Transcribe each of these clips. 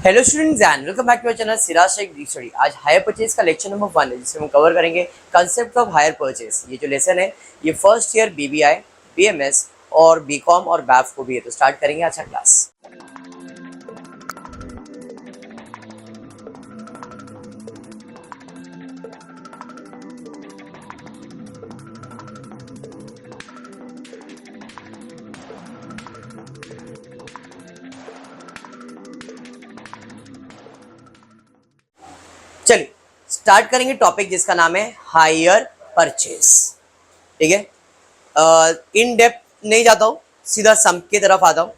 Hello students and welcome back to our channel Siraj Shaikh D study. आज hire purchase का lecture number 1 है जिसमें हम कवर करेंगे कंसेप्ट ऑफ हायर परचेज। ये जो लेसन है ये फर्स्ट ईयर बीबीआई, बीएमएस और बीकॉम और बैफ को भी है। तो स्टार्ट करेंगे अच्छा क्लास। चलिए स्टार्ट करेंगे टॉपिक जिसका नाम है हायर परचेज। ठीक है, इन डेप्थ नहीं जाता हूँ, सीधा सम की तरफ आता हूँ।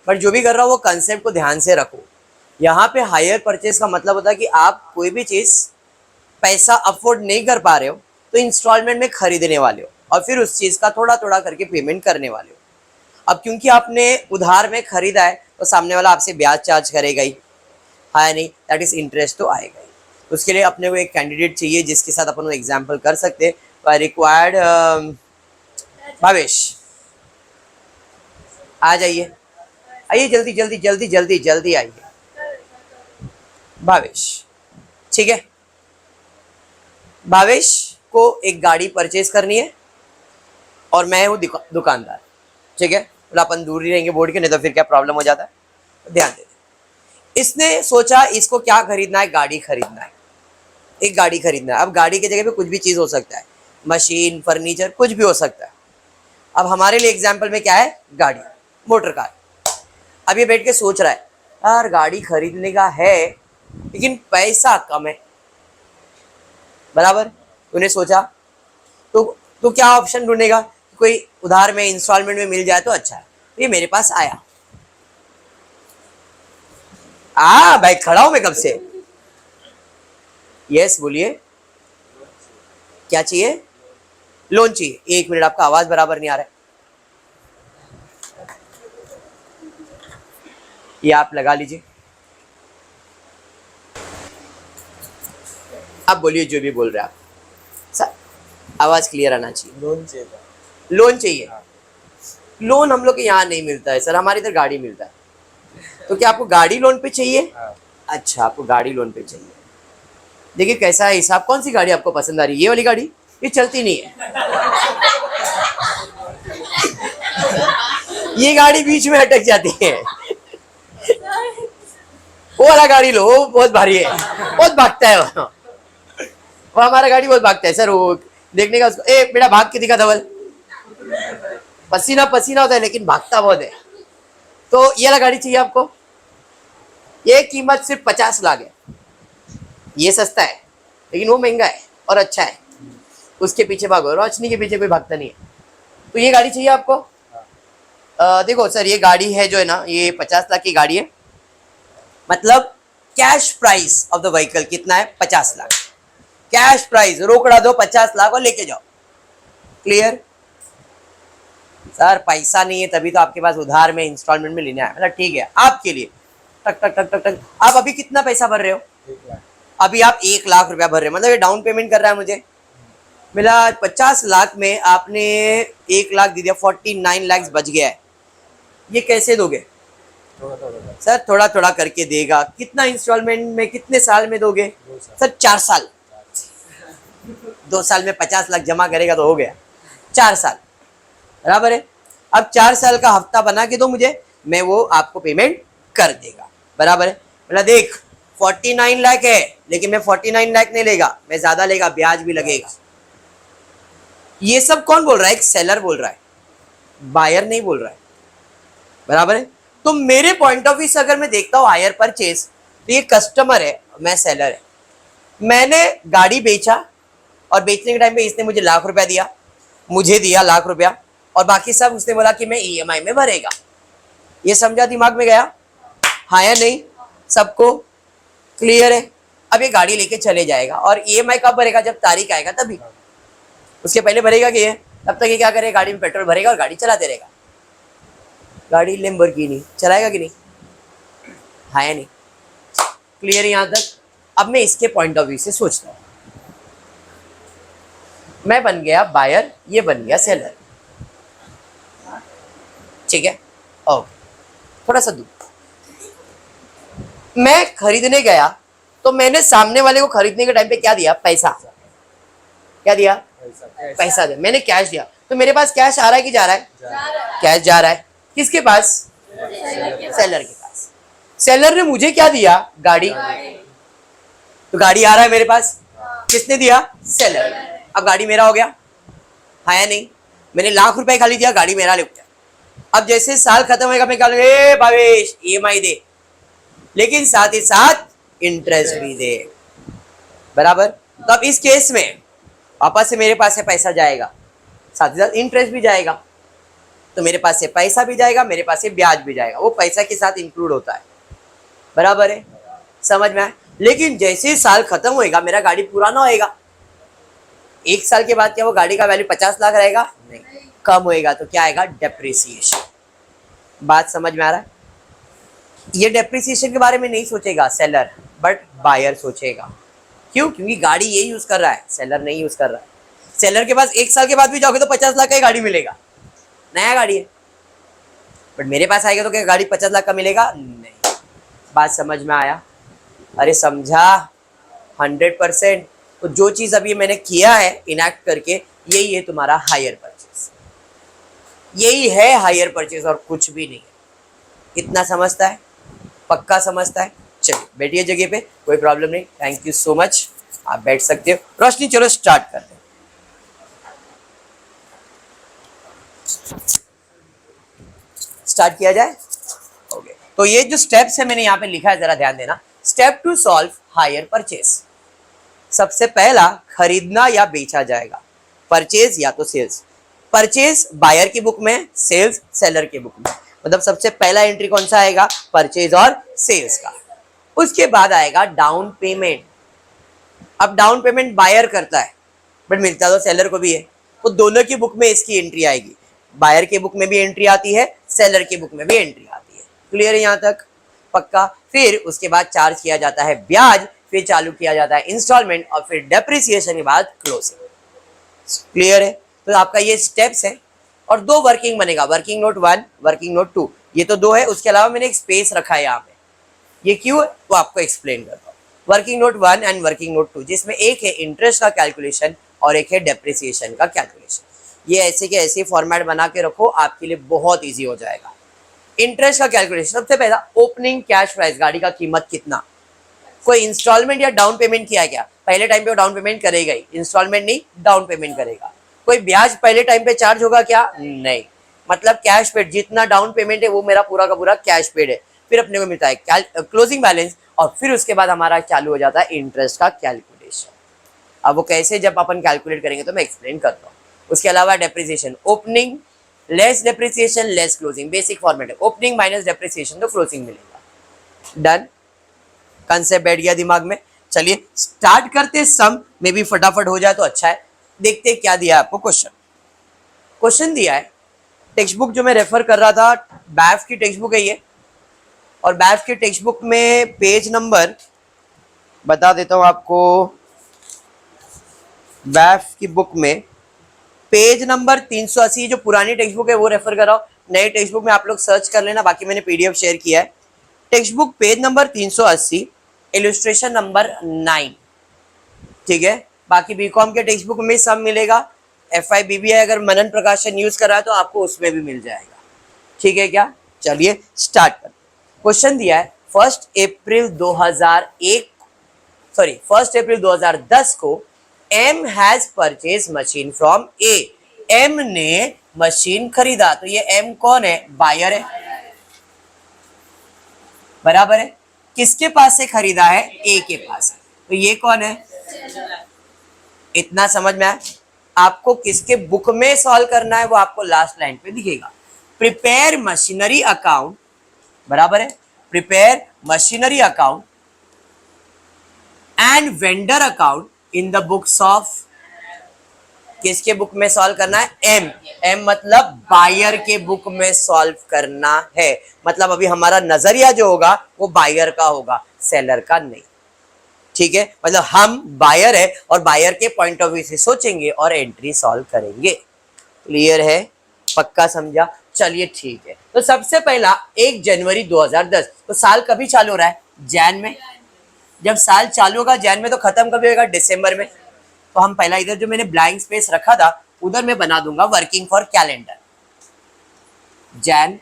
बट जो भी कर रहा हूँ वो कंसेप्ट को ध्यान से रखो। यहाँ पे हायर परचेज का मतलब होता है कि आप कोई भी चीज़ पैसा अफोर्ड नहीं कर पा रहे हो तो इंस्टॉलमेंट में खरीदने वाले हो और फिर उस चीज़ का थोड़ा थोड़ा करके पेमेंट करने वाले हो। अब क्योंकि आपने उधार में खरीदा है तो सामने वाला आपसे ब्याज चार्ज करेगा ही, है नहीं, दैट इज इंटरेस्ट तो आएगा ही। उसके लिए अपने को एक कैंडिडेट चाहिए जिसके साथ अपन एग्जाम्पल कर सकते हैं। आई रिक्वायर्ड भावेश, आ जाइए, आइए जल्दी जल्दी जल्दी जल्दी जल्दी आइए भावेश। ठीक है, भावेश को एक गाड़ी परचेज करनी है और मैं हूँ दुकानदार। ठीक है, मतलब अपन दूर ही रहेंगे बोर्ड के, नहीं तो फिर क्या प्रॉब्लम हो जाता है। ध्यान दे, इसने सोचा इसको क्या खरीदना है, गाड़ी खरीदना है, एक गाड़ी खरीदना है। अब गाड़ी की जगह पे कुछ भी चीज़ हो सकता है, मशीन, फर्नीचर, कुछ भी हो सकता है। अब हमारे लिए एग्जाम्पल में क्या है, गाड़ी, मोटर कार। अब ये बैठ के सोच रहा है यार गाड़ी खरीदने का है लेकिन पैसा कम है, बराबर। तूने सोचा तो क्या ऑप्शन ढूंढेगा, कोई उधार में इंस्टॉलमेंट में मिल जाए तो अच्छा है। ये मेरे पास आया, भाई खड़ा हूं मैं कब से। यस बोलिए, क्या चाहिए? लोन चाहिए। एक मिनट, आपका आवाज बराबर नहीं आ रहा है, ये आप लगा लीजिए। आप बोलिए जो भी बोल रहे हैं आप सर, आवाज क्लियर आना चाहिए। लोन चाहिए था। लोन चाहिए? लोन हम लोग के यहाँ नहीं मिलता है सर, हमारे इधर गाड़ी मिलता है। तो क्या आपको गाड़ी लोन पे चाहिए? अच्छा, आपको गाड़ी लोन पे चाहिए। देखिए कैसा है हिसाब, कौन सी गाड़ी आपको पसंद आ रही है? ये वाली गाड़ी, ये चलती नहीं है। ये गाड़ी बीच में अटक जाती है। वो वाला गाड़ी लो, वो बहुत भारी है, बहुत भागता है वो हमारा गाड़ी बहुत भागता है सर। वो देखने का उसको, ए बेटा भाग के दिखा धवल, पसीना पसीना होता है लेकिन भागता बहुत है। तो ये वाला गाड़ी चाहिए आपको। ये कीमत सिर्फ 50 लाख है। ये सस्ता है लेकिन वो महंगा है और अच्छा है। उसके पीछे भागो, रोशनी के पीछे कोई भागता नहीं है। तो ये गाड़ी चाहिए आपको। देखो सर, ये गाड़ी है जो है ना, ये 50 लाख की गाड़ी है। मतलब cash price of the vehicle कितना है? 50 लाख। कैश प्राइस रोकड़ा दो 50 लाख और लेके जाओ। क्लियर? सर पैसा नहीं है तभी तो आपके पास उधार में इंस्टॉलमेंट में लेना है। मतलब ठीक है, आपके लिए टक टक टक टक टक। आप अभी कितना पैसा भर रहे हो? 1 लाख। अभी आप 1 लाख रुपया भर रहे हो, मतलब ये डाउन पेमेंट कर रहा है मुझे। मिला 50 लाख में आपने 1 लाख दे दिया, 49 लाख बच गया है। ये कैसे दोगे? थोड़ा थोड़ा सर थोड़ा थोड़ा करके देगा। कितना इंस्टॉलमेंट में, कितने साल में दोगे? 2 साल। सर 4 साल। 2 साल में 50 लाख जमा करेगा तो हो गया 4 साल, बराबर है। अब 4 साल का हफ्ता बना के दो मुझे, मैं वो आपको पेमेंट कर देगा, बराबर है। मतलब देख 49 लाख है लेकिन मैं 49 लाख नहीं लेगा, मैं ज्यादा लेगा, ब्याज भी लगेगा। ये सब कौन बोल रहा है? एक सेलर बोल रहा है, बायर नहीं बोल रहा है, बराबर है। तो मेरे पॉइंट ऑफ व्यू से अगर मैं देखता हूँ हायर परचेज, तो ये कस्टमर है, मैं सेलर है। मैंने गाड़ी बेचा और बेचने के टाइम पे इसने मुझे लाख रुपया दिया, मुझे दिया लाख रुपया, और बाकी सब उसने बोला कि मैं ईएमआई में भरेगा। ये समझा, दिमाग में गया? हाँ या नहीं? सबको क्लियर है? अब ये गाड़ी लेके चले जाएगा और ईएमआई कब भरेगा? जब तारीख आएगा तभी। उसके पहले भरेगा कि ये? तब तक ये क्या करेगा, गाड़ी में पेट्रोल भरेगा और गाड़ी चलाते रहेगा। गाड़ी लैम्बोर्गिनी चलाएगा कि नहीं? हाँ या नहीं? क्लियर है यहाँ तक? अब मैं इसके पॉइंट ऑफ व्यू से सोचता हूँ। मैं बन गया बायर, ये बन गया सेलर। ठीक है, ओके, थोड़ा सा दूर। मैं खरीदने गया तो मैंने सामने वाले को खरीदने के टाइम पे क्या दिया? पैसा। क्या दिया? पैसा दिया। मैंने कैश दिया, तो मेरे पास कैश आ रहा है कि जा रहा है? कैश जा रहा है। किसके पास? सेलर के पास। सेलर ने मुझे क्या दिया? गाड़ी। तो गाड़ी आ रहा है मेरे पास। किसने दिया? सेलर। अब गाड़ी मेरा हो गया, हाँ या नहीं? मैंने लाख रुपए खाली दिया, गाड़ी मेरा ले गया। अब जैसे साल खत्म होगा मैं क्या लूंगा? ए भावेश ईएमआई दे, लेकिन साथ ही साथ इंटरेस्ट भी दे, बराबर। तो अब इस केस में वापस से मेरे पास से पैसा जाएगा, साथ ही साथ इंटरेस्ट भी जाएगा। तो मेरे पास से पैसा भी जाएगा, मेरे पास से ब्याज भी जाएगा, वो पैसा के साथ इंक्लूड होता है, बराबर है? समझ में आया? लेकिन जैसे ही साल खत्म होएगा मेरा गाड़ी पुराना होएगा, एक साल के बाद क्या वो गाड़ी का वैल्यू 50 लाख रहेगा? नहीं, कम होएगा। तो क्या आएगा? डेप्रिसिएशन। बात समझ में आ रहा है? ये डेप्रिसिएशन के बारे में नहीं सोचेगा सेलर, बट बायर सोचेगा। क्यों? क्योंकि गाड़ी ये यूज कर रहा है, सेलर नहीं यूज कर रहा है। सेलर के पास एक साल के बाद भी जाओगे तो 50 लाख का ही गाड़ी मिलेगा, नया गाड़ी है। बट मेरे पास आएगा तो क्या गाड़ी 50 लाख का मिलेगा? नहीं। बात समझ में आया? अरे समझा 100%। तो जो चीज अभी मैंने किया है इनैक्ट करके, यही है तुम्हारा हायर परचेज। यही है हायर परचेज और कुछ भी नहीं है। इतना समझता है? पक्का समझता है? चलिए बैठिए जगह पे, कोई प्रॉब्लम नहीं। थैंक यू सो मच, आप बैठ सकते हो। रोशनी चलो स्टार्ट करते हैं। स्टार्ट किया जाए? ओके। तो ये जो स्टेप्स है मैंने यहाँ पे लिखा है, जरा ध्यान देना। Step to solve hire purchase. सबसे पहला, खरीदना या बेचा जाएगा, परचेज या तो सेल्स। परचेज बायर की बुक में, सेल्स सेलर की बुक में। मतलब सबसे पहला एंट्री कौन सा आएगा? परचेज और सेल्स का। उसके बाद आएगा डाउन पेमेंट। अब डाउन पेमेंट बायर करता है, बट मिलता तो सेलर को भी है, तो दोनों की बुक में इसकी एंट्री आएगी। बायर की बुक में भी एंट्री आती है, सेलर की बुक में भी एंट्री आती है। क्लियर है यहाँ तक? पक्का। फिर उसके बाद चार्ज किया जाता है ब्याज, फिर चालू किया जाता है इंस्टॉलमेंट, और फिर डेप्रिसिएशन के बाद क्लोजिंग। क्लियर है? तो आपका ये स्टेप्स है। और दो वर्किंग बनेगा, वर्किंग नोट 1, वर्किंग नोट 2। ये तो दो है, उसके अलावा मैंने एक स्पेस रखा है यहाँ पे। ये क्यों है वो आपको एक्सप्लेन करता हूँ। Working note 1 and working note 2, जिसमें एक है इंटरेस्ट का कैलकुलेशन और एक है डेप्रिसिएशन का कैलकुलेशन। ये ऐसे के ऐसे फॉर्मेट बना के रखो, आपके लिए बहुत ईजी हो जाएगा। इंटरेस्ट का कैलकुलेशन, सबसे पहला ओपनिंग कैश प्राइस, गाड़ी का कीमत कितना। कोई इंस्टॉलमेंट या डाउन पेमेंट किया क्या? पहले टाइम पे वो डाउन पेमेंट करेगा ही, इंस्टॉलमेंट नहीं डाउन पेमेंट करेगा। कोई ब्याज पहले टाइम पे चार्ज होगा क्या? नहीं। मतलब कैश पेड, जितना डाउन पेमेंट है वो मेरा पूरा का पूरा कैश पेड है। फिर अपने को मिलता है क्लोजिंग बैलेंस, और फिर उसके बाद हमारा चालू हो जाता है इंटरेस्ट का कैलकुलेशन। अब वो कैसे जब अपन कैलकुलेट करेंगे तो मैं एक्सप्लेन करता हूँ। उसके अलावा depreciation, opening less depreciation less closing, basic format है। ओपनिंग माइनस डेप्रिसिएशन तो क्लोजिंग मिलेगा। डन? कंसेप्ट बैठ गया दिमाग में? चलिए स्टार्ट करते। सम में भी फटाफट हो जाए तो अच्छा है। देखते क्या दिया है आपको। क्वेश्चन दिया है, टेक्स्ट बुक जो मैं रेफर कर रहा था, बैफ की टेक्स्ट बुक है ये, और बैफ की टेक्स्ट बुक में पेज नंबर बता देता हूं आपको। बैफ की बुक में पेज नंबर 380, जो पुरानी टेक्स्ट बुक है वो रेफर कर रहा हूं। नई टेक्स्ट बुक में आप लोग सर्च कर लेना, बाकी मैंने पीडीएफ शेयर किया है। Text book page number 380, illustration number 9। ठीक है? बाकी बीकॉम के टेक्स्ट बुक में सब मिलेगा। FI BBI अगर मनन प्रकाशन यूज कर रहा है तो आपको उसमें भी मिल जाएगा। ठीक है क्या? चलिए स्टार्ट करते। क्वेश्चन दिया है 1 अप्रैल 2010 को M has purchase machine from A। M ने मशीन खरीदा, तो ये M कौन है? बायर है, बराबर है। किसके पास से खरीदा है? A के पास। तो ये कौन है? इतना समझ में आया? आपको किसके बुक में सॉल्व करना है वो आपको लास्ट लाइन पे दिखेगा। प्रिपेयर मशीनरी अकाउंट, बराबर है, prepare machinery account and vendor account in the books of. किसके बुक में सॉल्व करना है? M मतलब बायर के बुक में सॉल्व करना है। मतलब अभी हमारा नजरिया जो होगा वो बायर का होगा, सेलर का नहीं। ठीक है? मतलब हम बायर है और बायर के पॉइंट ऑफ व्यू से सोचेंगे और एंट्री सॉल्व करेंगे। क्लियर है? पक्का समझा? चलिए ठीक है। तो तो सबसे पहला 1 जनवरी 2010, तो साल कभी चालू हो रहा है? जैन में। जब साल चालू होगा जैन में तो खत्म कभी होगा? दिसंबर में। तो हम पहला इधर जो मैंने ब्लैंक स्पेस रखा था उधर मैं बना दूंगा working for calendar. Jan,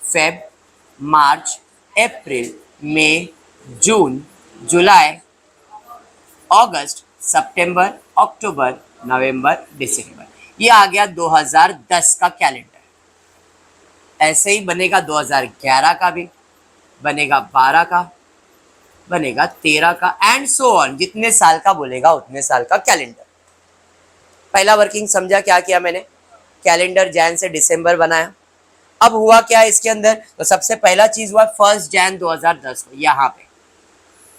Feb, March, April, मई, जून, जुलाई, अगस्त, सितंबर, अक्टूबर, नवंबर, दिसंबर। ये आ गया 2010 का कैलेंडर। ऐसे ही बनेगा 2011 का भी, बनेगा 12 का, बनेगा 13 का, एंड सो ऑन। जितने साल का बोलेगा उतने साल का कैलेंडर। पहला वर्किंग समझा क्या किया मैंने? कैलेंडर जैन से दिसंबर बनाया। अब हुआ क्या इसके अंदर? तो सबसे पहला चीज हुआ 1 जैन 2010 को यहाँ पे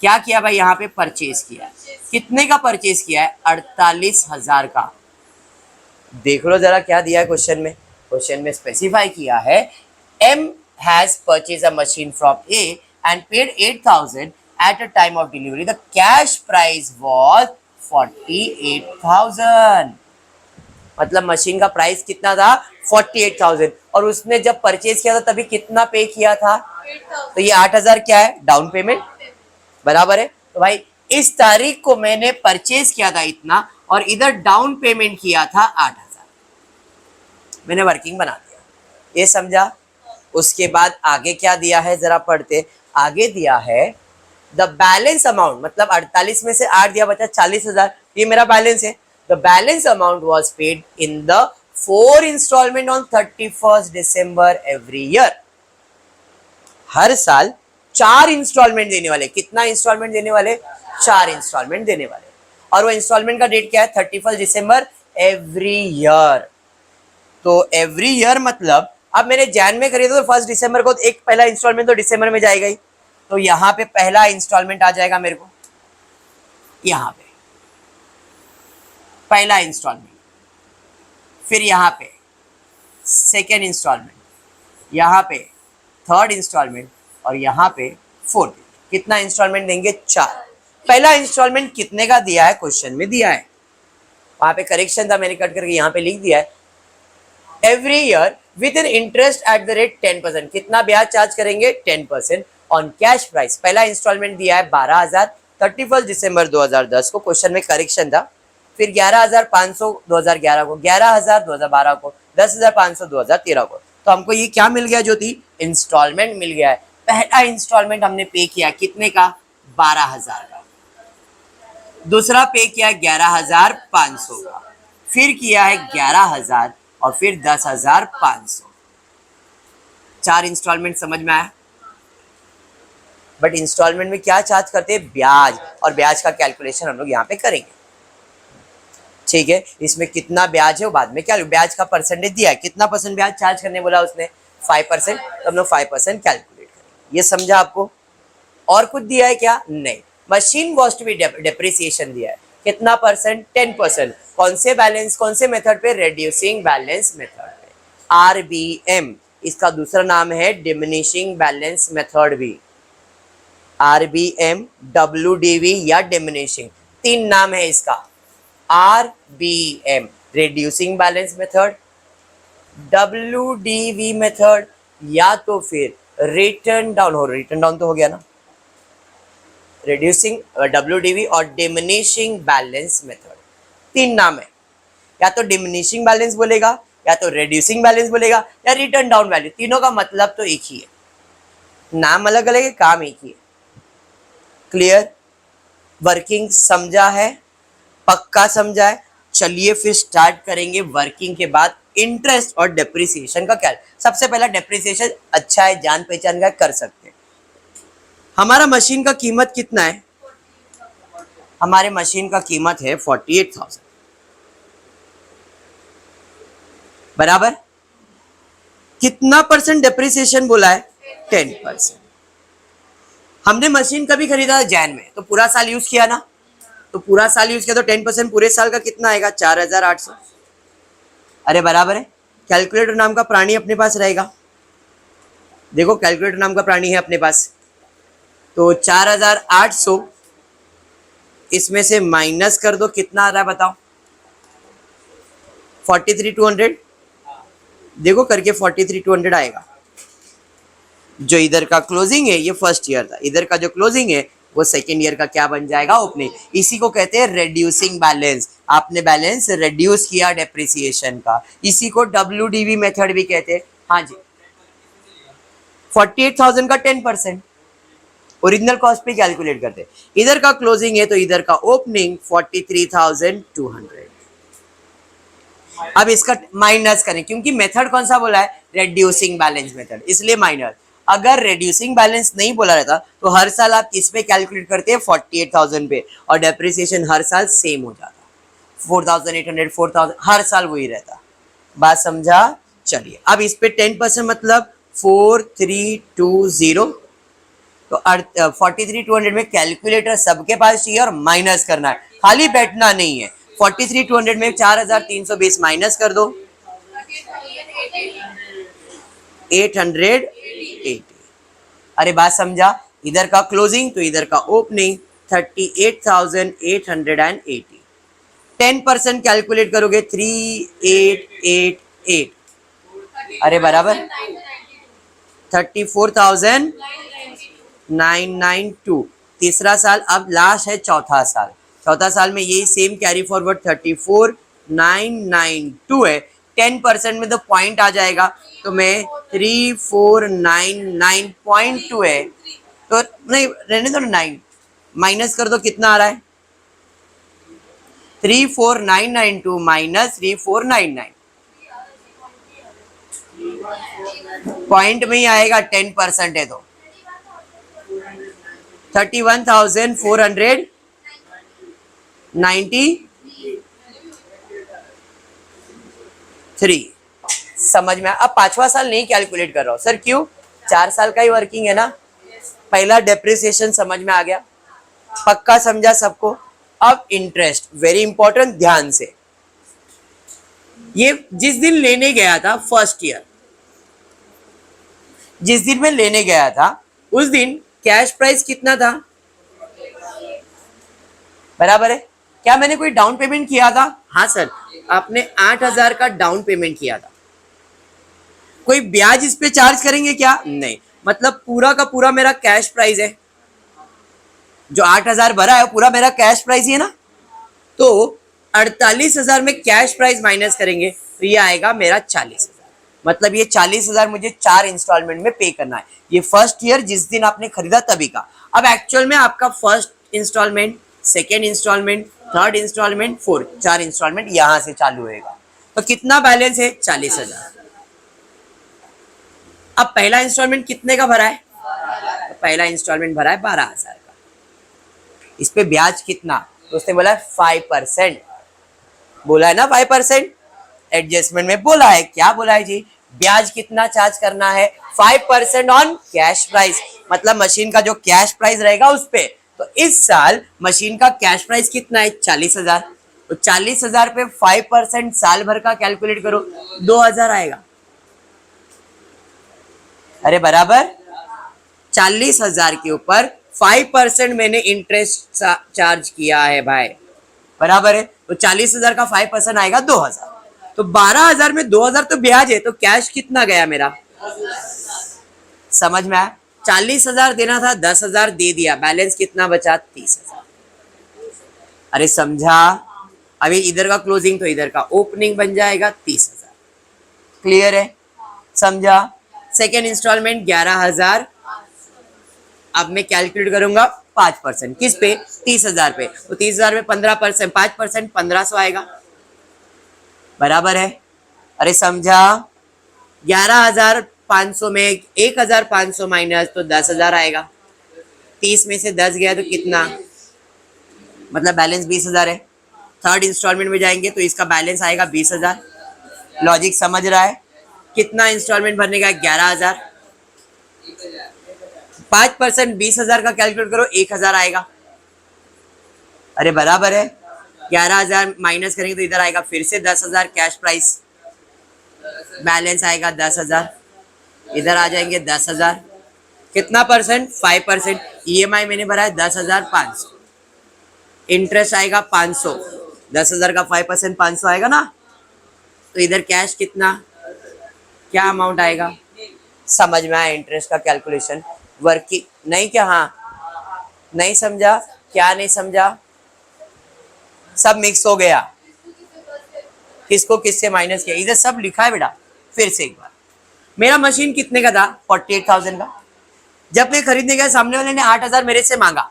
क्या किया भाई? यहाँ पे परचेज किया। कितने का परचेज किया है? 48,000 का। देख लो जरा क्या दिया है क्वेश्चन में। क्वेश्चन में स्पेसिफाई किया है M has purchased a machine from A and paid 8,000 at a time of delivery. The cash price was 48,000. मतलब मशीन का प्राइस कितना था? 48,000। और उसने जब परचेज किया था तभी कितना पे किया था? 8,000। तो ये 8,000 क्या है? Down payment. बराबर है। तो भाई इस तारीख को मैंने परचेज किया था इतना और इधर डाउन पेमेंट किया था 8,000। मैंने वर्किंग बना दिया। ये समझा? उसके बाद आगे क्या दिया है जरा पढ़ते। आगे दिया है द बैलेंस अमाउंट, मतलब 48 में से 8 दिया, बचा 40,000। ये मेरा बैलेंस है। The balance amount was paid in the 4 installment on 31 दिसंबर एवरी ईयर। हर साल 4 इंस्टॉलमेंट देने वाले। कितना इंस्टॉलमेंट देने वाले? 4 इंस्टॉलमेंट देने वाले। और वो इंस्टॉलमेंट का डेट क्या है? 31 दिसंबर एवरी ईयर। तो एवरी ईयर मतलब अब मैंने जैन में खरीदा तो 1 दिसंबर को एक पहला इंस्टॉलमेंट तो दिसंबर में जाएगा ही। तो यहाँ पे पहला इंस्टॉलमेंट आ जाएगा मेरे को, यहाँ पे पहला इंस्टॉलमेंट, फिर यहाँ पे सेकेंड इंस्टॉलमेंट, यहाँ पे थर्ड इंस्टॉलमेंट और यहाँ पे फोर्थ। कितना इंस्टॉलमेंट देंगे? 4। पहला इंस्टॉलमेंट कितने का दिया है? क्वेश्चन में दिया है, वहां पे करेक्शन था, मैंने कट करके यहाँ पे लिख दिया है। Every year with an interest at the rate 10%। कितना ब्याज चार्ज करेंगे? 10% ऑन कैश प्राइस। पहला इंस्टॉलमेंट दिया है 12,000 31 दिसंबर 2010 को। क्वेश्चन में करेक्शन था। फिर 11,500 2011 को, 11,000 2012 को, 10,500 2013 को। तो हमको ये क्या मिल गया ज्योति? इंस्टॉलमेंट मिल गया है। पहला इंस्टॉलमेंट हमने पे किया कितने का? 12,000 का। दूसरा पे किया 11,500 का, फिर किया है 11,000 और फिर 10,500। 4 इंस्टॉलमेंट समझ में आया? बट इंस्टॉलमेंट में क्या चार्ज करते हैं? ब्याज। और ब्याज का कैलकुलेशन हम लोग यहाँ पे करेंगे। ठीक है, इसमें कितना ब्याज है वो बाद में क्या, ब्याज का परसेंटेज दिया है, कितना परसेंट ब्याज चार्ज करने बोला उसने? 5%। तो हम लोग 5% कैलकुलेट करेंगे। ये समझा आपको? और कुछ दिया है क्या? नहीं। Machine was to be depreciation दिया है। कितना परसेंट? 10%। कौन से बैलेंस, कौन से मेथड पे? रेड्यूसिंग बैलेंस मेथड पे, RBM। इसका दूसरा नाम है डिमिनिशिंग बैलेंस मेथड भी। RBM, WDV या डिमिनिशिंग, 3 नाम है इसका। RBM reducing balance method, WDV method या तो फिर रिटर्न डाउन। हो रिटर्न डाउन तो हो गया ना, रिड्यूसिंग WDV और डिमिनिशिंग बैलेंस मेथड। 3 नाम है, या तो डिमिनिशिंग बैलेंस बोलेगा, या तो रिड्यूसिंग बैलेंस बोलेगा, या रिटर्न डाउन वैल्यू। तीनों का मतलब तो एक ही है, नाम अलग अलग है, काम एक ही है। क्लियर? वर्किंग समझा है? पक्का समझा है? चलिए फिर स्टार्ट करेंगे वर्किंग के बाद इंटरेस्ट और डेप्रिसिएशन का क्या। सबसे पहला डेप्रिसिएशन अच्छा है, जान पहचान का, कर सकते हैं। हमारा मशीन का कीमत कितना है? हमारे मशीन का कीमत है 48,000, बराबर। कितना परसेंट डेप्रिसिएशन बोला है? 10%। हमने मशीन कभी खरीदा था? जैन में। तो पूरा साल यूज किया ना, तो पूरा साल यूज किया तो 10% पूरे साल का कितना आएगा? 4,800। अरे बराबर है। कैलकुलेटर नाम का प्राणी अपने पास रहेगा, देखो कैलकुलेटर नाम का प्राणी है अपने पास। तो 4,800 इसमें से माइनस कर दो, कितना आ रहा है बताओ? 43,200। देखो करके 43,200 आएगा। जो इधर का क्लोजिंग है ये फर्स्ट ईयर था, इधर का जो क्लोजिंग है वो सेकेंड ईयर का क्या बन जाएगा, ओपनिंग। इसी को कहते हैं रेड्यूसिंग बैलेंस। आपने बैलेंस रेड्यूस किया डेप्रिसिएशन का, इसी को WDV मेथड भी कहते हैं। हाँ जी, 48,000 का 10% ओरिजिनल कॉस्ट पे कैलकुलेट करते हैं। इधर का क्लोजिंग है तो इधर का ओपनिंग 43,200। अब इसका माइनस करें, क्योंकि मेथड कौन सा बोला है, रेड्यूसिंग बैलेंस मेथड, इसलिए माइनस। अगर रेड्यूसिंग बैलेंस नहीं बोला रहता तो हर साल आप किस पे कैलकुलेट करते हैं, 48,000 पे, और डेप्रिसिएशन हर साल सेम हो जाता, 4,800 4,000 हर साल वही रहता। बात समझा? चलिए अब इस पे 10% मतलब 4320। तो 43,200 में कैलकुलेटर सबके पास चाहिए और माइनस करना है, खाली बैठना नहीं है। 43,200 में 4,320 माइनस कर दो, 880। अरे बात समझा? इधर का क्लोजिंग तो इधर का ओपनिंग 38,880। 10% कैलकुलेट करोगे 3888, अरे बराबर 34,992। तीसरा साल, अब लास्ट है चौथा साल। चौथा साल में यही सेम कैरी फॉरवर्ड 34,992 है। 10% में तो पॉइंट आ जाएगा, तो मैं 3499.2 है, तो नहीं रहने दो, 9 माइनस कर दो, कितना आ रहा है 34,992 माइनस 3499, पॉइंट में ही आएगा, 10% है तो 31,493। समझ में? अब पांचवा साल नहीं कैलकुलेट कर रहा हूं सर, क्यों? 4 साल का ही वर्किंग है ना। पहला डेप्रिसिएशन समझ में आ गया, पक्का समझा सबको? अब इंटरेस्ट वेरी इंपॉर्टेंट, ध्यान से। ये जिस दिन लेने गया था फर्स्ट ईयर, जिस दिन मैं लेने गया था उस दिन कैश प्राइस कितना था, बराबर है? क्या मैंने कोई डाउन पेमेंट किया था? हाँ सर, आपने 8,000 का डाउन पेमेंट किया था। कोई ब्याज इस पे चार्ज करेंगे क्या? नहीं, मतलब पूरा का पूरा मेरा कैश प्राइस है। जो 8,000 भरा है पूरा मेरा कैश प्राइस ही है ना। तो 48,000 में कैश प्राइस माइनस करेंगे तो ये आएगा मेरा 40,000। मतलब ये 40,000 मुझे 4 इंस्टॉलमेंट में पे करना है। ये फर्स्ट ईयर जिस दिन आपने खरीदा तभी का। अब एक्चुअल में आपका first instalment, second instalment, third instalment, fourth, 4 instalment यहां से चालू होएगा। तो कितना बैलेंस है? 40,000। अब पहला इंस्टॉलमेंट कितने का भरा है? तो पहला इंस्टॉलमेंट भरा है 12,000 का। इस पे ब्याज कितना? तो उसने बोला 5%, बोला है ना 5%। एडजस्टमेंट में बोला है, क्या बोला है जी? ब्याज कितना चार्ज करना है? 5% ऑन कैश प्राइस, मतलब मशीन का जो कैश प्राइस रहेगा उस पे। तो इस साल मशीन का कैश प्राइस कितना है? 40,000। तो 40,000 पे 5% साल भर का कैलकुलेट करो, 2,000 आएगा। अरे बराबर 40,000 के ऊपर 5% मैंने इंटरेस्ट चार्ज किया है भाई, बराबर है? तो 40,000 का 5% आएगा 2,000। तो 12,000 में 2,000 तो ब्याज है, तो कैश कितना गया मेरा? समझ में आया? 40,000 देना था, 10,000 दे दिया, बैलेंस कितना बचा? 30,000। अरे समझा? अभी इधर का क्लोजिंग तो इधर का ओपनिंग बन जाएगा 30,000। क्लियर है? समझा? Second instalment 11,000। अब मैं कैलकुलेट करूंगा 5%, किस पे? 30,000 पे। तो 30,000 में 15%, 5% 1,500 आएगा, बराबर है? अरे समझा? 11,500 में 1,500 माइनस तो 10,000 आएगा। 30 में से 10 गया तो कितना? मतलब बैलेंस 20,000 है। थर्ड इंस्टॉलमेंट में जाएंगे तो इसका बैलेंस आएगा 20,000। लॉजिक समझ रहा है? कितना इंस्टॉलमेंट भरने का? 11,000। 5% 20,000 का कैलकुलेट करो, 1,000 आएगा। अरे बराबर है? 11,000 माइनस करेंगे तो इधर आएगा फिर से 10,000 कैश प्राइस, बैलेंस आएगा 10,000। इधर आ जाएंगे 10,000। कितना परसेंट? 5%। EMI मैंने भरा है 10,500, इंटरेस्ट आएगा 500। 10,000 का 5% 500 आएगा ना। तो इधर कैश कितना, क्या अमाउंट आएगा? समझ में आया इंटरेस्ट का कैलकुलेशन? वर्किंग नहीं क्या? हाँ नहीं समझा क्या? नहीं समझा? सब मिक्स हो गया। किसको किससे माइनस किया? इधर सब लिखा है बेटा। फिर से एक बार, मेरा मशीन कितने का था? 48,000 का। जब मैं खरीदने गया सामने वाले ने 8,000 मेरे से मांगा,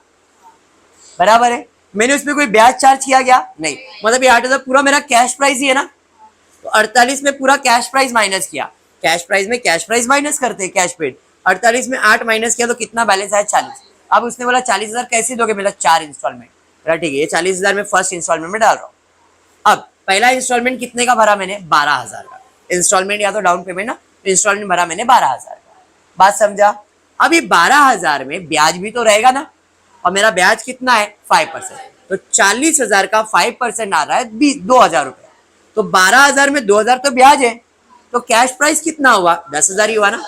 बराबर है। मैंने उसमें कोई ब्याज चार्ज किया गया? नहीं। मतलब ये 8,000 पूरा मेरा कैश प्राइस ही है ना। तो 48 में पूरा कैश प्राइस माइनस किया। कैश प्राइस में कैश प्राइस माइनस करते हैं, कैश पेड। 48 में 8 माइनस किया तो कितना बैलेंस आया? 40। अब उसने बोला 40,000 कैसे दोगे? मेरा 4 इंस्टॉलमेंट। ठीक है, ये 40,000 में फर्स्ट इंस्टॉलमेंट में डाल रहा हूँ। अब पहला इंस्टॉलमेंट कितने का भरा मैंने? 12,000 का। इंस्टॉलमेंट या तो डाउन पेमेंट ना, इंस्टॉलमेंट भरा मैंने 12,000 का। बात समझा? अब ये 12,000 में ब्याज भी तो रहेगा ना, और मेरा ब्याज कितना है? 5%। तो 40,000 का 5% आ रहा है 2,000 रुपये। तो 12,000 में 2,000 तो ब्याज है, तो कैश प्राइस कितना हुआ? 10,000 ही हुआ ना।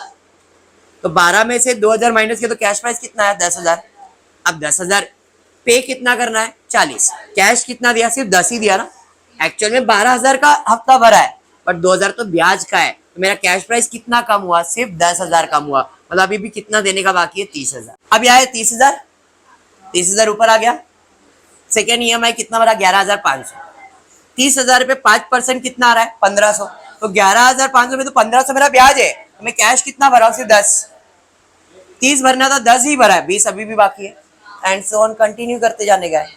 तो 12 में से 2,000 माइनस किया तो कैश प्राइस कितना है? 10,000। अब 10,000 पे कितना करना है? 40। कैश कितना दिया? सिर्फ 10 ही दिया ना। एक्चुअल में 12,000 का हफ्ता भरा है, बट 2,000 तो ब्याज का है। तो मेरा कैश प्राइस कितना कम हुआ? सिर्फ 10,000 कम हुआ। मतलब अभी भी कितना देने का बाकी है? 30,000। अब यह है 30,000, 30,000 ऊपर आ गया। सेकेंड EMI कितना भरा? 11,500। 30,000 पे 5% कितना आ रहा है? 1,500। तो 11,500 में तो 1,500 मेरा ब्याज है, तो मैं कैश कितना भरा हूं? सिर्फ 10। 30 भरना था, 10 ही भरा है, 20 अभी भी बाकी है। एंड सो ऑन, कंटिन्यू करते जाने का है।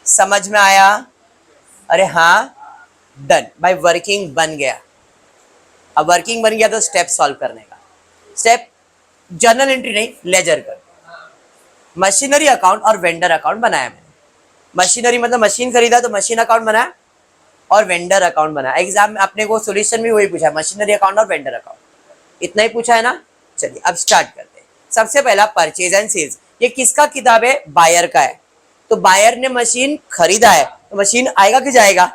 समझ में आया? अरे हाँ, डन भाई, वर्किंग बन गया। अब वर्किंग बन गया तो स्टेप सॉल्व करने का। स्टेप जर्नल एंट्री नहीं, लेजर कर। मशीनरी अकाउंट और वेंडर अकाउंट बनाया मैंने। मशीनरी मतलब मशीन खरीदा तो मशीन अकाउंट बनाया, और वेंडर अकाउंट बनाया। एग्जाम में अपने को सॉल्यूशन भी वही पूछा है, मशीनरी अकाउंट और वेंडर अकाउंट, इतना ही पूछा है ना। चलिए अब स्टार्ट करते हैं। सबसे पहला परचेज एंड सेल्स। ये किसका किताब है? बायर का है। तो बायर ने मशीन खरीदा है, तो मशीन आएगा कि जाएगा?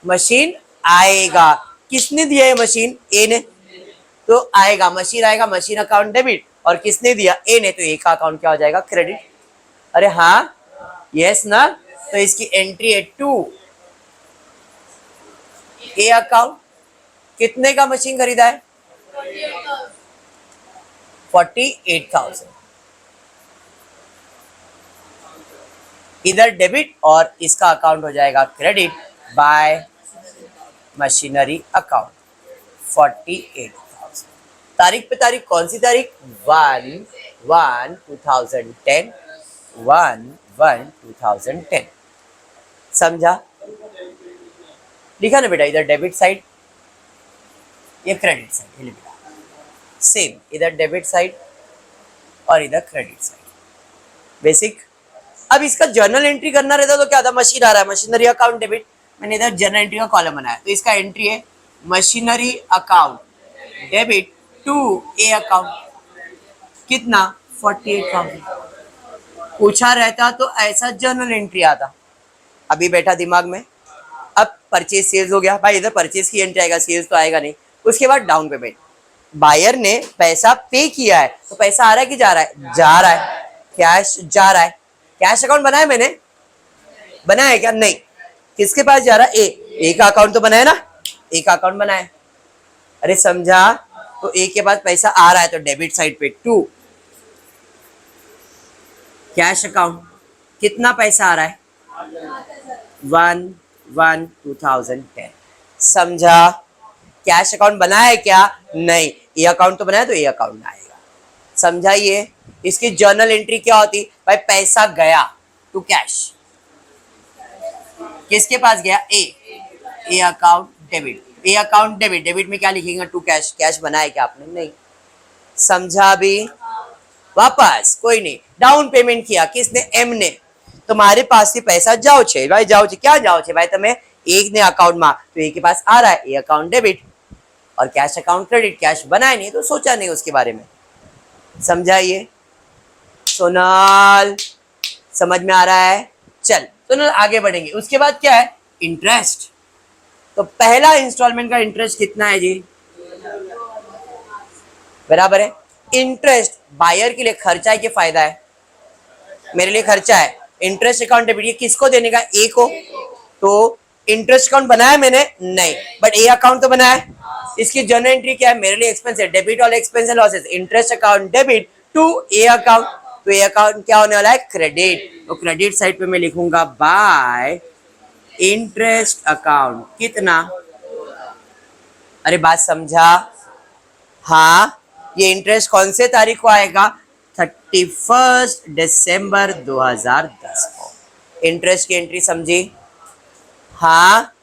मशीन आएगा। किसने दिया है मशीन? ए ने। तो आएगा, मशीन आएगा, मशीन अकाउंट डेबिट। और किसने दिया? ए ने। तो ए का अकाउंट क्या हो जाएगा? क्रेडिट। अरे हाँ, यस ना। तो इसकी एंट्री है 2 ए अकाउंट। कितने का मशीन खरीदा है? 48,000। इधर डेबिट और इसका अकाउंट हो जाएगा क्रेडिट बाय मशीनरी अकाउंट 48,000। तारीख पे तारीख, कौन सी तारीख? 1/1/2010, 1/1/2010। समझा? लिखा ना बेटा, इधर डेबिट साइड, ये क्रेडिट साइड। बेटा सेम, इधर डेबिट साइड और इधर क्रेडिट साइड। बेसिक। अब इसका जर्नल एंट्री करना रहता तो क्या था? मशीन आ रहा है, मशीनरी अकाउंट डेबिट। मैंने इधर जर्नल एंट्री का कॉलम बनाया, तो इसका एंट्री है machinery account debit to A account. कितना? 48,000। पूछा रहता तो ऐसा जर्नल एंट्री आता। अभी बैठा दिमाग में। अब परचेज सेल्स हो गया भाई, इधर परचेज की एंट्री आएगा, सेल्स तो आएगा नहीं। उसके बाद डाउन पेमेंट। बायर ने पैसा पे किया है, तो पैसा आ रहा है कि जा रहा है? जा रहा है। कैश जा रहा है। कैश अकाउंट बनाया मैंने? बनाया क्या? नहीं। किसके पास जा रहा है? ए का अकाउंट तो बनाया ना, ए का अकाउंट बनाया। अरे समझा? तो ए के पास पैसा आ रहा है, तो डेबिट साइड पे 2 कैश अकाउंट। कितना पैसा आ रहा है? 1/1/2010। समझा? कैश अकाउंट बनाया है क्या? नहीं। ए अकाउंट तो बनाया, तो ए अकाउंट आएगा। समझा? ये इसकी जर्नल एंट्री क्या होती भाई? पैसा गया टू कैश। किसके पास गया? ए अकाउंट डेबिट। ए अकाउंट डेबिट, डेबिट में क्या लिखेंगे? To cash. कैश बनाया क्या आपने? नहीं। समझा? भी वापस कोई नहीं। डाउन पेमेंट किया किसने? एम ने। तुम्हारे पास से पैसा जाओ छे भाई, जाओ छे। क्या जाओ छे भाई? तुम्हें एक ने अकाउंट में, तो एक के पास आ रहा है, ए अकाउंट डेबिट और कैश अकाउंट क्रेडिट। कैश बनाया नहीं तो सोचा नहीं उसके बारे में। समझाइए सोनल, समझ में आ रहा है? चल सोनल आगे बढ़ेंगे। उसके बाद क्या है? इंटरेस्ट। तो पहला इंस्टॉलमेंट का इंटरेस्ट कितना है जी? बराबर है। इंटरेस्ट बायर के लिए खर्चा है कि फायदा है? मेरे लिए खर्चा है। इंटरेस्ट अकाउंट डेबिट, ये किसको देने का? ए को। तो इंटरेस्ट अकाउंट बनाया मैंने? नहीं, बट ए अकाउंट तो बनाया है, इसकी जर्नल एंट्री क्या है, मेरे लिए एक्सपेंस है, debit all expense and losses, interest account debit to A account, तो ए अकाउंट क्या होने वाला है, क्रेडिट, तो क्रेडिट साइड पे मैं लिखूंगा बाय इंटरेस्ट अकाउंट, कितना, अरे बात समझा, हाँ ये इंटरेस्ट कौन से तारीख को आएगा, 31 दिसंबर 2010 को, इंटरेस्ट की एंट्री समझी, हाँ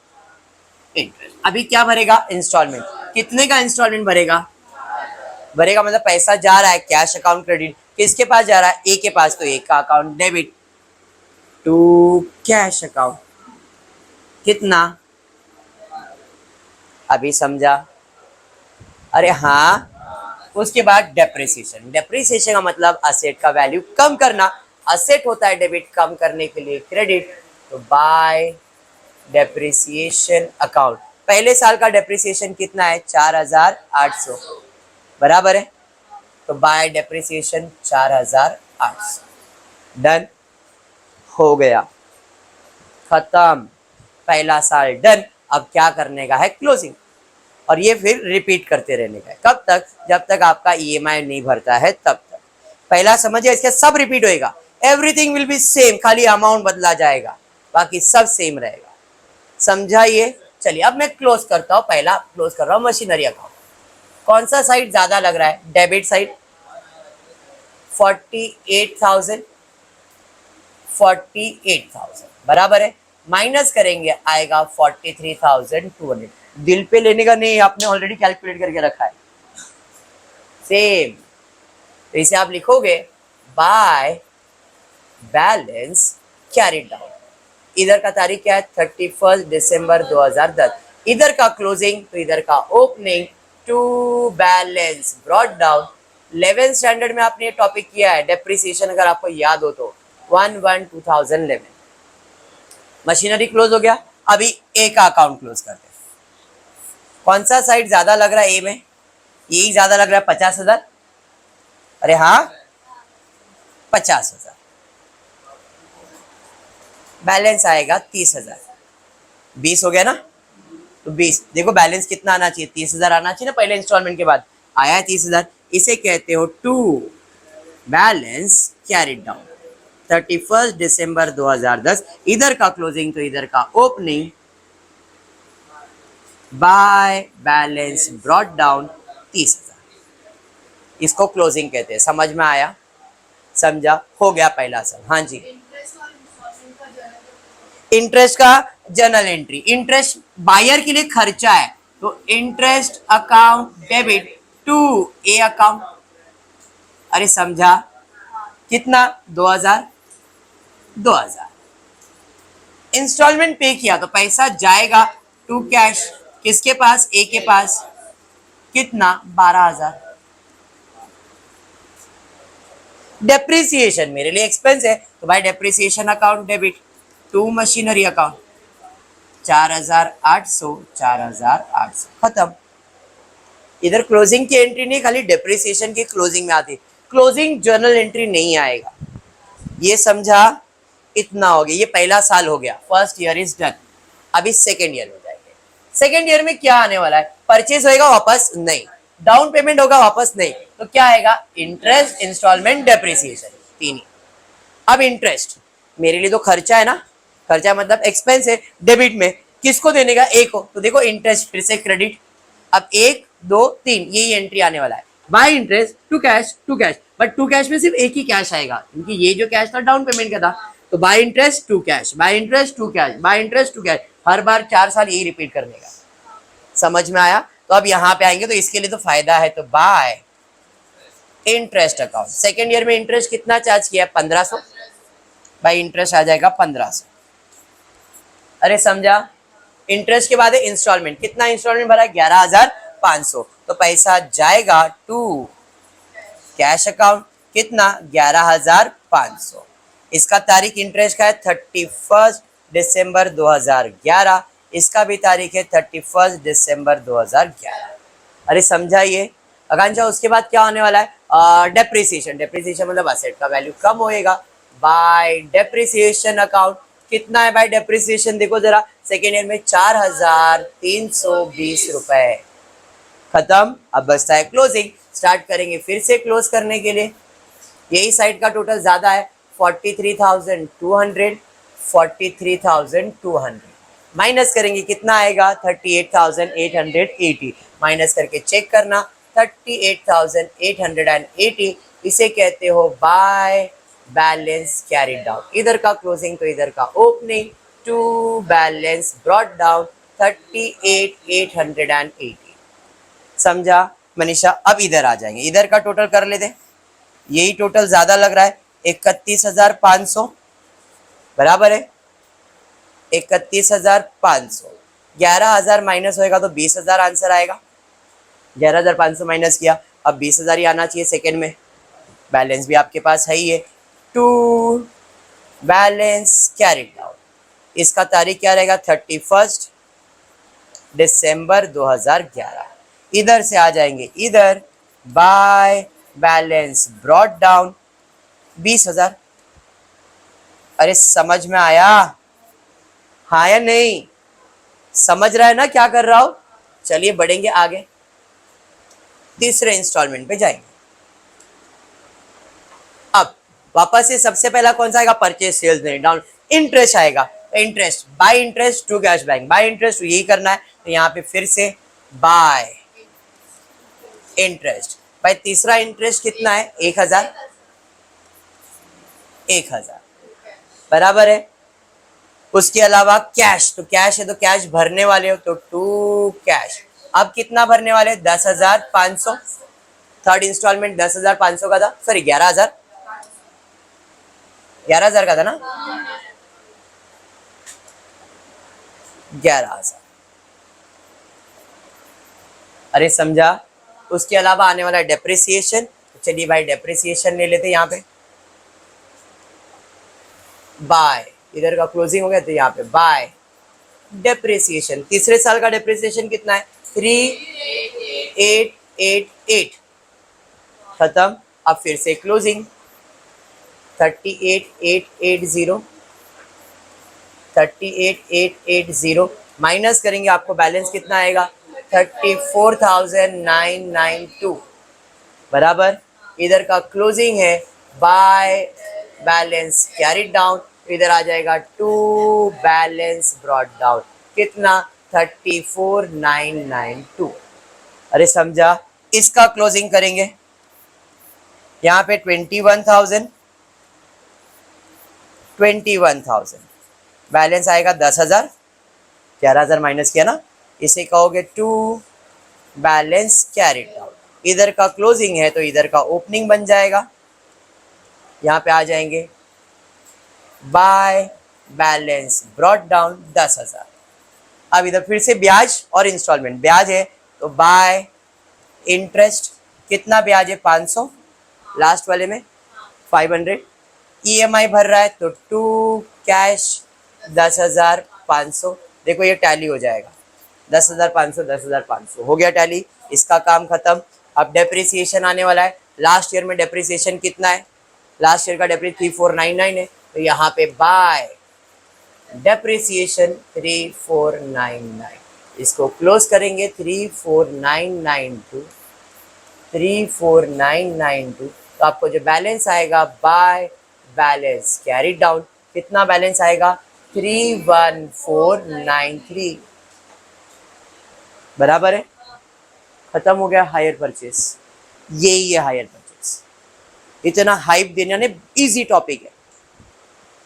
इंटरेस्ट, अभी क्या भरेगा, इंस्टॉलमेंट, कितने का इंस्टॉलमेंट भरेगा, भरेगा मतलब पैसा जा रहा है कैश अकाउंट क्रेडिट, किसके पास जा रहा है, ए के पास, तो ए का account debit to cash account, कितना, अभी समझा, अरे हाँ, उसके बाद डेप्रिसिएशन, डेप्रिसिएशन का मतलब असेट का वैल्यू कम करना, असेट होता है डेबिट, कम करने के लिए क्रेडिट, तो बाय डेप्रिसिएशन अकाउंट, पहले साल का डेप्रिसिएशन कितना है, 4800, बराबर है, तो बाय डेप्रिसिएशन 4800, डन हो गया, खत्म, पहला साल डन, अब क्या करने का है, क्लोजिंग, और ये फिर रिपीट करते रहने का है, कब तक, जब तक आपका ईएमआई नहीं भरता है तब तक, पहला समझिए, इसके सब रिपीट होएगा, एवरीथिंग विल बी सेम, खाली अमाउंट बदला जाएगा, बाकी सब सेम रहेगा, समझाइए। चलिए अब मैं क्लोज करता हूँ, पहला क्लोज कर रहा हूँ मशीनरी अकाउंट, कौन सा साइड ज्यादा लग रहा है, डेबिट साइड, 48,000, 48,000 बराबर है, माइनस करेंगे आएगा 43,200, दिल पे लेने का नहीं, आपने ऑलरेडी कैलकुलेट करके रखा है, सेम, तो इसे आप लिखोगे बाय बैलेंस कैरिड डाउन, इधर का तारीख क्या है, 31 दिसंबर 2010, इधर का क्लोजिंग तो इधर का opening, to balance brought down, 11th standard में आपने ये टॉपिक किया है, डेप्रिसिएशन अगर आपको याद हो तो 1/1/2011, मशीनरी क्लोज हो गया, अभी ए का अकाउंट क्लोज करते हैं, कौन सा साइड ज्यादा लग रहा है, ए में, यही ज्यादा लग रहा है, 50,000, अरे हाँ 50,000, बैलेंस आएगा 30,000, 20 हो गया ना, तो 20, देखो बैलेंस कितना आना चाहिए, 30,000 आना चाहिए ना, पहले इंस्टॉलमेंट के बाद आया है 30,000, इसे कहते हो टू बैलेंस कैरिड डाउन, 31 दिसंबर 2010, इधर का क्लोजिंग तो इधर का opening, by balance brought down 30,000, इसको क्लोजिंग कहते हैं, समझ में आया, समझा, हो गया पहला साल, हाँ जी, इंटरेस्ट का जर्नल एंट्री, इंटरेस्ट बायर के लिए खर्चा है, तो interest account debit to A account, अरे समझा, कितना, 2000, 2000, इंस्टॉलमेंट पे किया तो पैसा जाएगा टू कैश, किसके पास, ए के पास, कितना, 12,000, डेप्रिसिएशन मेरे लिए एक्सपेंस है, तो भाई depreciation account debit to machinery account, 4,800, 4,800, खत्म, इधर क्लोजिंग की एंट्री नहीं, खाली डेप्रिसिएशन की क्लोजिंग में आती, क्लोजिंग जर्नल एंट्री नहीं आएगा, ये समझा, इतना हो गया, ये पहला साल हो गया, फर्स्ट ईयर इज डन, अभी सेकेंड ईयर हो जाएंगे, सेकेंड ईयर में क्या आने वाला है, परचेज होएगा वापस नहीं, डाउन पेमेंट होगा वापस नहीं, तो क्या आएगा, इंटरेस्ट, इंस्टॉलमेंट, डेप्रिसिएशन, तीन ही, अब इंटरेस्ट मेरे लिए तो खर्चा है ना, खर्चा मतलब एक्सपेंस है, डेबिट में किसको देने का, ए को, तो देखो इंटरेस्ट फिर से क्रेडिट, अब 1 2 3 यही एंट्री आने वाला है, by interest to cash, to cash, but to cash में सिर्फ एक ही कैश आएगा, क्योंकि ये जो कैश था डाउन पेमेंट का था, तो by interest to cash, by interest to cash, by interest to cash, हर बार 4 साल यही रिपीट करने का, समझ में आया, तो अब यहाँ पे आएंगे तो इसके लिए तो फायदा है, तो by interest account, second year में इंटरेस्ट कितना चार्ज किया, 1500, बाय इंटरेस्ट आ जाएगा 1500, अरे समझा, इंटरेस्ट के बाद है इंस्टॉलमेंट, कितना इंस्टॉलमेंट भरा है, 11,500, तो पैसा जाएगा टू कैश अकाउंट, कितना, 11,500, इसका तारीख इंटरेस्ट का है 31 दिसंबर 2011, इसका भी तारीख है 31 दिसंबर 2011, अरे समझाइए, आकांक्षा, उसके बाद क्या होने वाला है, डेप्रिसिएशन, डेप्रिसिएशन मतलब असेट का वैल्यू कम होएगा, बाय डेप्रिसिएशन अकाउंट, कितना है बाय डेप्रिसिएशन, देखो जरा, सेकेंड ईयर में 4,320 रुपए, खत्म। अब बचता है क्लोजिंग। स्टार्ट करेंगे फिर से क्लोज करने के लिए। यही साइड का टोटल ज्यादा है 43,200, 43,200 माइनस करेंगे कितना आएगा 38,880। माइनस करके चेक करना 38,880 इसे कहते हो बाय बैलेंस कैरिड डाउन। इधर का क्लोजिंग तो इधर का opening, to balance brought down 38,880। समझा मनीषा? अब इधर आ जाएंगे, इधर का टोटल कर लेते। यही टोटल ज्यादा लग रहा है 31,500 बराबर है 31,500। 11,000 माइनस होएगा तो 20,000 आंसर आएगा। 11,500 माइनस किया, अब 20,000 ही आना चाहिए सेकेंड में। बैलेंस भी आपके पास है ही है। टू बैलेंस कैरिड डाउन, इसका तारीख क्या रहेगा 31 दिसंबर 2011। इधर से आ जाएंगे इधर बाय बैलेंस ब्रॉट डाउन 20,000। अरे समझ में आया? हाँ या नहीं? समझ रहा है ना क्या कर रहा हूं? चलिए बढ़ेंगे आगे, तीसरे इंस्टॉलमेंट पे जाएंगे। अब वापस से सबसे पहला कौन सा आएगा? परचेज सेल्स नहीं डाउन, इंटरेस्ट आएगा। Interest by interest to cash bank, by interest यही करना है तो यहाँ पे फिर से बाय इंटरेस्ट। भाई तीसरा इंटरेस्ट कितना है 1,000, 1,000 बराबर है। उसके अलावा कैश, तो कैश है तो कैश भरने वाले हो तो टू कैश। अब कितना भरने वाले? 10,500। थर्ड इंस्टॉलमेंट 10,500 का था, सॉरी 11,000, 11,000 का था ना, 11,000। अरे समझा? उसके अलावा आने वाला डेप्रिसिएशन, चलिए भाई डेप्रिसिएशन ले लेते यहाँ पे बाय, इधर का क्लोजिंग हो गया तो यहाँ पे बाय डेप्रिसिएशन। तीसरे साल का डेप्रिसिएशन कितना है 3,888 खत्म। अब फिर से क्लोजिंग 38,880, 38,880 माइनस करेंगे आपको बैलेंस कितना आएगा 34,992 बराबर। इधर का क्लोजिंग है बाय बैलेंस कैरिड डाउन, इधर आ जाएगा टू बैलेंस ब्रॉट डाउन कितना 34,992। अरे समझा? इसका क्लोजिंग करेंगे यहाँ पे 21,000, 21,000 बैलेंस आएगा 10,000, 11,000 माइनस किया ना, इसे कहोगे टू बैलेंस कैरिड डाउन। इधर का क्लोजिंग है तो इधर का ओपनिंग बन जाएगा। यहाँ पे आ जाएंगे बाय बैलेंस ब्रॉट डाउन 10,000। अब इधर फिर से ब्याज और इंस्टॉलमेंट, ब्याज है तो बाय इंटरेस्ट, कितना ब्याज है 500, लास्ट वाले में 500। ईएमआई भर रहा है तो टू कैश 10,500। देखो ये टैली हो जाएगा 10,500, 10,500 हो गया टैली, इसका काम खत्म। अब डेप्रिसिएशन आने वाला है। लास्ट ईयर में डेप्रिसिएशन कितना है? लास्ट ईयर का डेप्रिसिएशन 3499 है तो यहाँ पे बाय डेप्रिसिएशन 3499, इसको क्लोज करेंगे 34,992, 34,992। तो आपको जो बैलेंस आएगा बाय बैलेंस कैरिड डाउन कितना बैलेंस आएगा 31493 बराबर है। खत्म हो गया हायर परचेस। यही है हायर परचेस। इतना हाइप देना ने इजी टॉपिक है,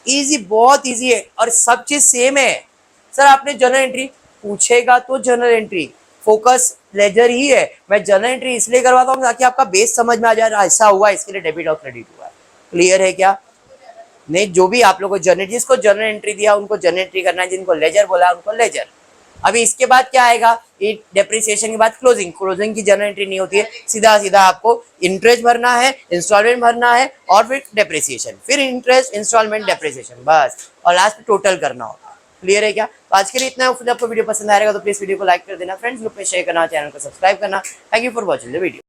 इजी, बहुत इजी है और सब चीज सेम है। सर आपने जर्नल एंट्री पूछेगा तो जर्नल एंट्री फोकस लेजर ही है। मैं जर्नल एंट्री इसलिए करवाता हूँ ताकि आपका बेस समझ में आ जाए, ऐसा हुआ इसके लिए डेबिट और क्रेडिट हुआ है। क्लियर है क्या? नहीं, जो भी आप लोगों को जर्नल, जिसको जर्नल एंट्री दिया उनको जर्नल एंट्री करना है, जिनको लेजर बोला उनको लेजर। अभी इसके बाद क्या आएगा? डेप्रिसिएशन के बाद क्लोजिंग। क्लोजिंग की जर्नल एंट्री नहीं होती है, सीधा सीधा आपको इंटरेस्ट भरना है, इंस्टॉलमेंट भरना है और फिर डेप्रिसिएशन, फिर इंटरेस्ट, इंस्टॉलमेंट, डेप्रिसिएशन, बस, और लास्ट में टोटल करना होगा। क्लियर है क्या? तो आज के लिए इतना है। आपको वीडियो पसंद आएगा तो प्लीज वीडियो को लाइक कर देना, फ्रेंड्स ग्रुप में शेयर करना, चैनल को सब्सक्राइब करना। Thank you for watching the video.